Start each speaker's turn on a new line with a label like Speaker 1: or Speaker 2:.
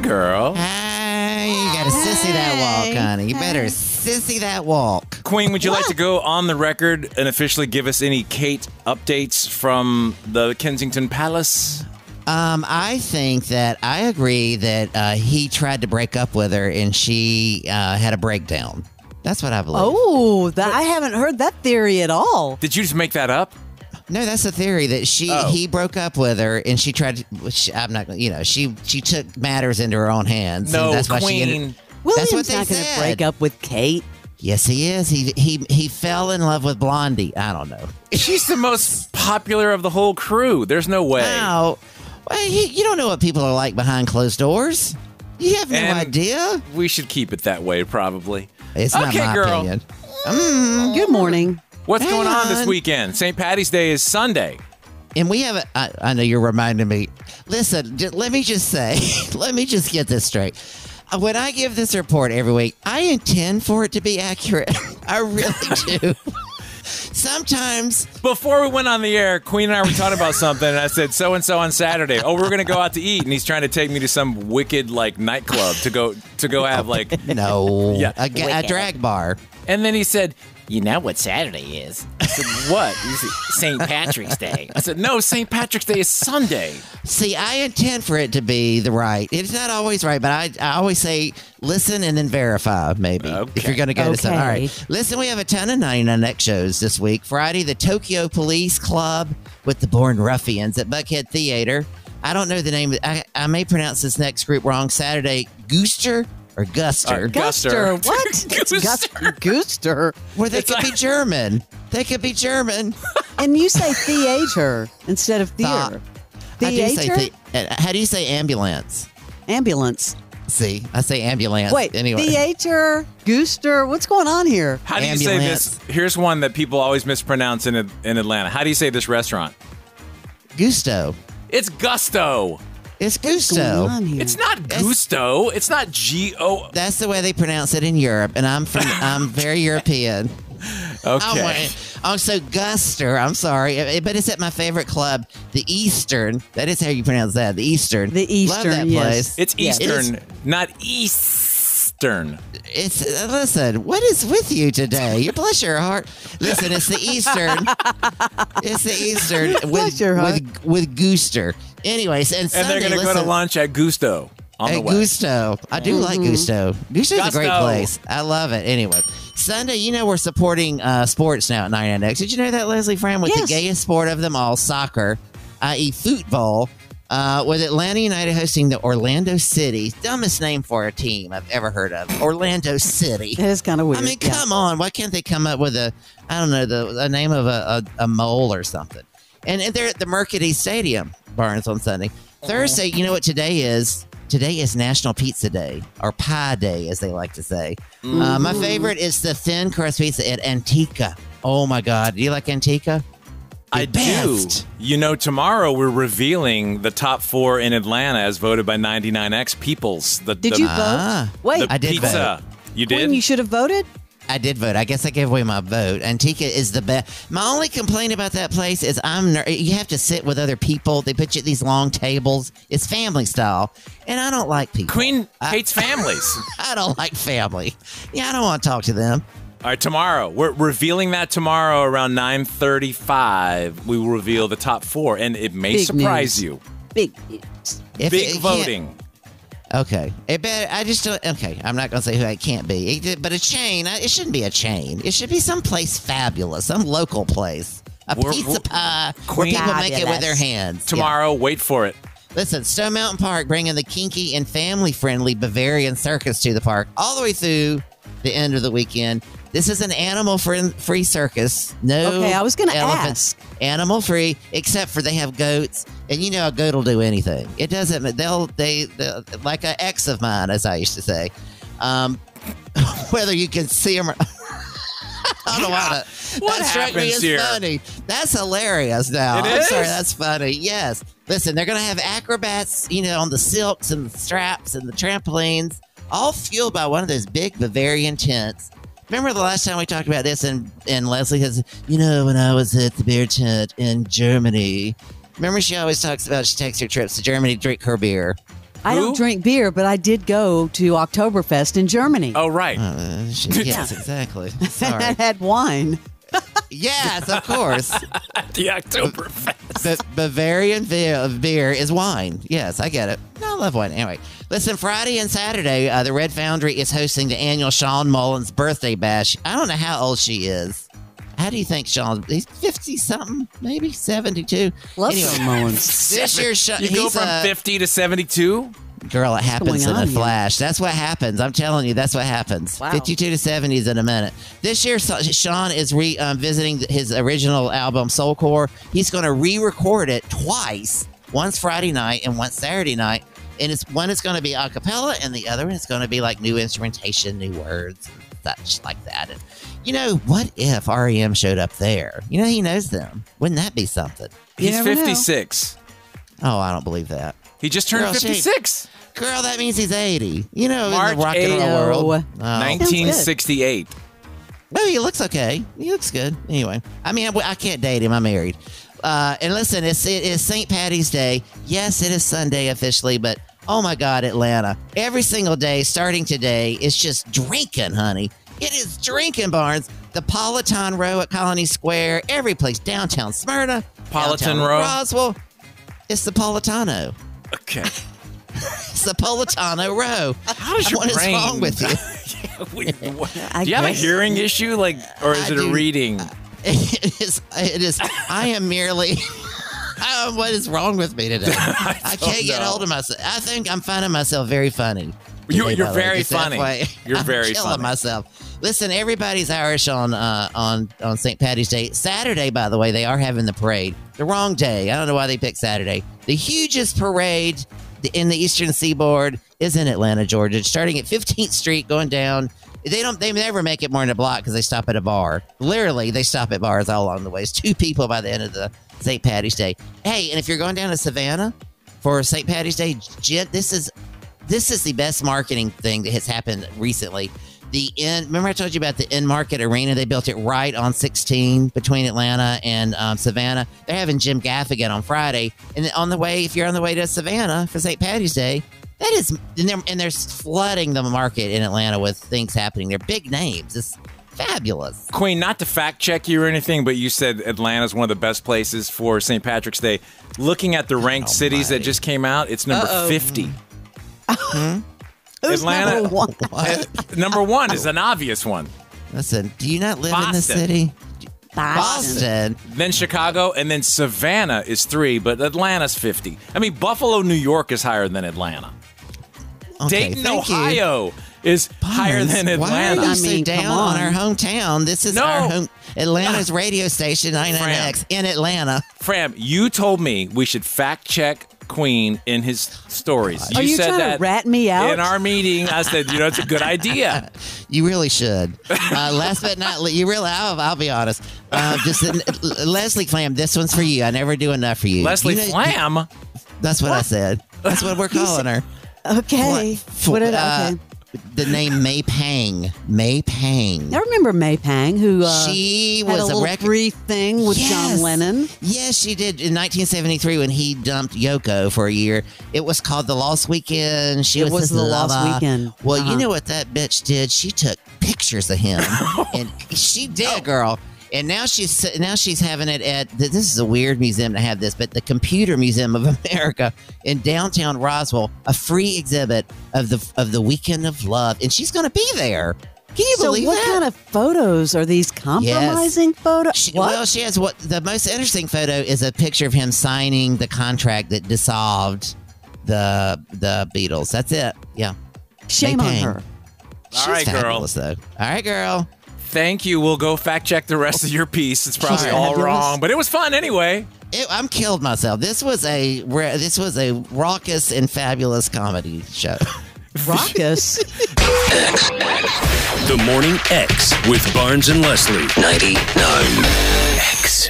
Speaker 1: girl.
Speaker 2: Hey, you gotta sissy that walk, honey. You better sissy that walk.
Speaker 1: Queen, would you like to go on the record and officially give us any Kate updates from the Kensington Palace?
Speaker 2: I think that I agree that he tried to break up with her and she had a breakdown. That's what I believe.
Speaker 3: Oh, I haven't heard that theory at all.
Speaker 1: Did you just make that up?
Speaker 2: No, that's the theory that he broke up with her and she tried to. She took matters into her own hands.
Speaker 1: No,
Speaker 2: that's why
Speaker 1: Queen.
Speaker 3: William's not going to break up with Kate.
Speaker 2: Yes, he is. He fell in love with Blondie. I don't know.
Speaker 1: She's the most popular of the whole crew. There's no way.
Speaker 2: Wow. Well, you don't know what people are like behind closed doors. You have no idea.
Speaker 1: We should keep it that way, probably.
Speaker 2: It's not my
Speaker 1: girl.
Speaker 2: opinion.
Speaker 3: Good morning.
Speaker 1: What's going on this weekend? St. Patty's Day is Sunday.
Speaker 2: And we have I know you're reminding me. Listen, let me just say, let me just get this straight. When I give this report every week, I intend for it to be accurate. I really do. Sometimes.
Speaker 1: Before we went on the air, Queen and I were talking about something, and I said, so-and-so on Saturday. Oh, we're going to go out to eat. And he's trying to take me to some wicked, nightclub to go have,
Speaker 2: a drag bar.
Speaker 1: And then he said, you know what Saturday is? I said, what? He said, St. Patrick's Day. I said, no, St. Patrick's Day is Sunday.
Speaker 2: See, I intend for it to be the right. It's not always right, but I always say listen and then verify, maybe, if you're going to go to something. All right. Listen, we have a ton of 99X shows this week. Friday, the Tokyo Police Club with the Born Ruffians at Buckhead Theater. I don't know the name. I may pronounce this next group wrong. Saturday, Guster. Or Guster.
Speaker 3: Guster. What? Guster.
Speaker 2: Well, they could be German. They could be German.
Speaker 3: And you say theater instead of theater. Theater?
Speaker 2: How do you say ambulance?
Speaker 3: Ambulance.
Speaker 2: See, I say ambulance.
Speaker 3: Wait,
Speaker 2: anyway.
Speaker 3: Theater, Guster. What's going on here?
Speaker 1: How do you say this? Here's one that people always mispronounce in Atlanta. How do you say this restaurant?
Speaker 2: Gusto.
Speaker 1: It's Gusto.
Speaker 2: It's Gusto.
Speaker 1: It's not Gusto. It's not G-O.
Speaker 2: That's the way they pronounce it in Europe, and I'm very European.
Speaker 1: Okay.
Speaker 2: So Guster, I'm sorry, but it's at my favorite club, the Eastern. That is how you pronounce that, the Eastern.
Speaker 3: The Eastern,
Speaker 2: love that place.
Speaker 1: It's Eastern, not Eastern.
Speaker 2: Listen, what is with you today? You bless your heart. Listen, it's the Eastern. It's the Eastern with Guster. Anyways, and
Speaker 1: they're going to go to lunch at Gusto.
Speaker 2: At Gusto. I do like Gusto. Gusto's a great place. I love it. Anyway, Sunday, we're supporting sports now at 99X. Did you know that, Leslie Fram, with the gayest sport of them all, soccer, i.e. football, with Atlanta United hosting the Orlando City. Dumbest name for a team I've ever heard of. Orlando City.
Speaker 3: It is kind of weird.
Speaker 2: I mean, come on. Why can't they come up with the name of a mole or something? And they're at the Mercury Stadium, Barnes, on Sunday. Thursday, you know what today is? Today is National Pizza Day, or Pie Day, as they like to say. My favorite is the thin crust pizza at Antica. Oh, my God. Do you like Antica?
Speaker 1: I do. Tomorrow we're revealing the top 4 in Atlanta as voted by 99X peoples.
Speaker 3: Did you vote? Wait,
Speaker 2: I did
Speaker 1: pizza.
Speaker 2: Vote.
Speaker 1: You did?
Speaker 3: When you should have voted?
Speaker 2: I did vote. I guess I gave away my vote. Antica is the best. My only complaint about that place is you have to sit with other people. They put you at these long tables. It's family style, and I don't like people.
Speaker 1: Queen hates families.
Speaker 2: I don't like family. Yeah, I don't want to talk to them.
Speaker 1: All right, tomorrow. We're revealing that tomorrow around 9:35. We will reveal the top 4, and it may surprise you.
Speaker 3: Big news.
Speaker 1: Big voting.
Speaker 2: Okay. Okay, I'm not going to say who it can't be. But a chain, it shouldn't be a chain. It should be someplace fabulous, some local place. A pizza pie where people make it with their hands.
Speaker 1: Tomorrow, wait for it.
Speaker 2: Listen, Stone Mountain Park bringing the kinky and family-friendly Bavarian circus to the park all the way through the end of the weekend. This is an animal-free circus. No.
Speaker 3: Okay, I was going to ask.
Speaker 2: Animal-free, except for they have goats, and a goat will do anything. It doesn't. They like an ex of mine, as I used to say. Whether you can see them. I don't know why.
Speaker 1: What
Speaker 2: that struck me as
Speaker 1: here?
Speaker 2: Funny. That's hilarious. Now
Speaker 1: I'm
Speaker 2: sorry, that's funny. Yes. Listen, they're going to have acrobats, on the silks and the straps and the trampolines, all fueled by one of those big Bavarian tents. Remember the last time we talked about this, and Leslie says, when I was at the beer tent in Germany. Remember, she always talks about she takes her trips to Germany to drink her beer.
Speaker 3: I don't drink beer, but I did go to Oktoberfest in Germany.
Speaker 1: Oh, right.
Speaker 2: Yes, exactly. Sorry.
Speaker 3: I had wine.
Speaker 2: Yes, of course.
Speaker 1: The Oktoberfest.
Speaker 2: The Bavarian beer is wine. Yes, I get it. No, I love wine. Anyway, listen, Friday and Saturday, the Red Foundry is hosting the annual Sean Mullins birthday bash. I don't know how old she is. How do you think Sean? He's 50-something, maybe 72.
Speaker 3: Love Sean Mullins.
Speaker 2: This year,
Speaker 1: you go from 50 to 72?
Speaker 2: Girl, it happens in a flash. That's what happens. I'm telling you, that's what happens.
Speaker 3: Wow.
Speaker 2: 52 to 70 is in a minute. This year, Sean is visiting his original album, Soulcore. He's going to re-record it twice, once Friday night and once Saturday night. And one is going to be a cappella, and the other one is going to be like new instrumentation, new words, and such like that. And, you know, what if REM showed up there? You know, he knows them. Wouldn't that be something?
Speaker 1: He's 56.
Speaker 2: Oh, I don't believe that.
Speaker 1: He just turned 56.
Speaker 2: Girl, that means he's 80. You know,
Speaker 1: March
Speaker 2: in the rock and roll world.
Speaker 1: 1968.
Speaker 2: No, he looks okay. He looks good. Anyway, I mean, I can't date him. I'm married. And listen, it is St. Patty's Day. Yes, it is Sunday officially, but oh my God, Atlanta. Every single day, starting today, is just drinking, honey. It is drinking, Barnes. The Politan Row at Colony Square, every place, downtown Smyrna,
Speaker 1: Politan
Speaker 2: downtown
Speaker 1: Row?
Speaker 2: Roswell. It's the Politano.
Speaker 1: Okay.
Speaker 2: It's the Politano Row.
Speaker 1: How does your
Speaker 2: What
Speaker 1: brain?
Speaker 2: is wrong with you?
Speaker 1: Do you have a hearing issue, or is it a reading?
Speaker 2: It is. I am merely. What is wrong with me today? I can't get hold of myself. I think I'm finding myself very funny.
Speaker 1: You're very funny. You're very
Speaker 2: killing
Speaker 1: funny.
Speaker 2: myself. Listen, everybody's Irish on St. Patty's Day. Saturday, by the way, they are having the parade. The wrong day. I don't know why they picked Saturday. The hugest parade in the Eastern Seaboard is in Atlanta, Georgia, starting at 15th Street, going down. They never make it more than a block because they stop at a bar. Literally, they stop at bars all along the way. It's 2 people by the end of the St. Patty's Day. Hey, and if you're going down to Savannah for St. Patty's Day, this is the best marketing thing that has happened recently. Remember I told you about the in-market arena? They built it right on 16 between Atlanta and Savannah. They're having Jim Gaffigan on Friday. And if you're on the way to Savannah for St. Patty's Day, that is, and they're flooding the market in Atlanta with things happening. They're big names. It's fabulous.
Speaker 1: Queen, not to fact check you or anything, but you said Atlanta's one of the best places for St. Patrick's Day. Looking at the ranked cities that just came out, it's number 50.
Speaker 3: Who's
Speaker 1: Atlanta.
Speaker 3: number one?
Speaker 1: Number 1 is an obvious one.
Speaker 2: Listen, do you not live in the
Speaker 1: Boston.
Speaker 2: city?
Speaker 3: Boston.
Speaker 1: Then Chicago, and then Savannah is 3, but Atlanta's 50. I mean, Buffalo, New York is higher than Atlanta.
Speaker 2: Okay,
Speaker 1: Dayton,
Speaker 2: thank you.
Speaker 1: Ohio is higher than Atlanta.
Speaker 2: Why are you so down on our hometown? This is our home, Atlanta's radio station, 99X, in Atlanta.
Speaker 1: Fram, you told me we should fact check Queen in his stories.
Speaker 3: Are you
Speaker 1: said
Speaker 3: trying
Speaker 1: that
Speaker 3: to rat me out?
Speaker 1: in our meeting. I said, it's a good idea.
Speaker 2: You really should. Last but not least, I'll be honest. Leslie Flam, this one's for you. I never do enough for you.
Speaker 1: Leslie Flam?
Speaker 2: That's what I said. That's what we're calling her.
Speaker 3: Okay. Okay.
Speaker 2: The name May Pang. May Pang.
Speaker 3: I remember May Pang, who
Speaker 2: she
Speaker 3: had
Speaker 2: was
Speaker 3: a little brief thing with John Lennon.
Speaker 2: Yes, she did in 1973 when he dumped Yoko for a year. It was called The Lost Weekend. It was the Lost Weekend. Well, you know what that bitch did? She took pictures of him, and she did, girl. And now she's having it at this is a weird museum to have this, but the Computer Museum of America in downtown Roswell, a free exhibit of the Weekend of Love, and she's going to be there. Can you believe that?
Speaker 3: So what kind of photos are these? Compromising photos?
Speaker 2: She has the most interesting photo is a picture of him signing the contract that dissolved the Beatles. That's it. Yeah.
Speaker 3: Shame on her.
Speaker 1: All right, girl.
Speaker 2: Though. All right, girl.
Speaker 1: Thank you. We'll go fact check the rest of your piece. It's probably all wrong, but it was fun anyway.
Speaker 2: I'm killed myself. This was a raucous and fabulous comedy show.
Speaker 3: Raucous.
Speaker 4: X. The Morning X with Barnes and Leslie. 99 X.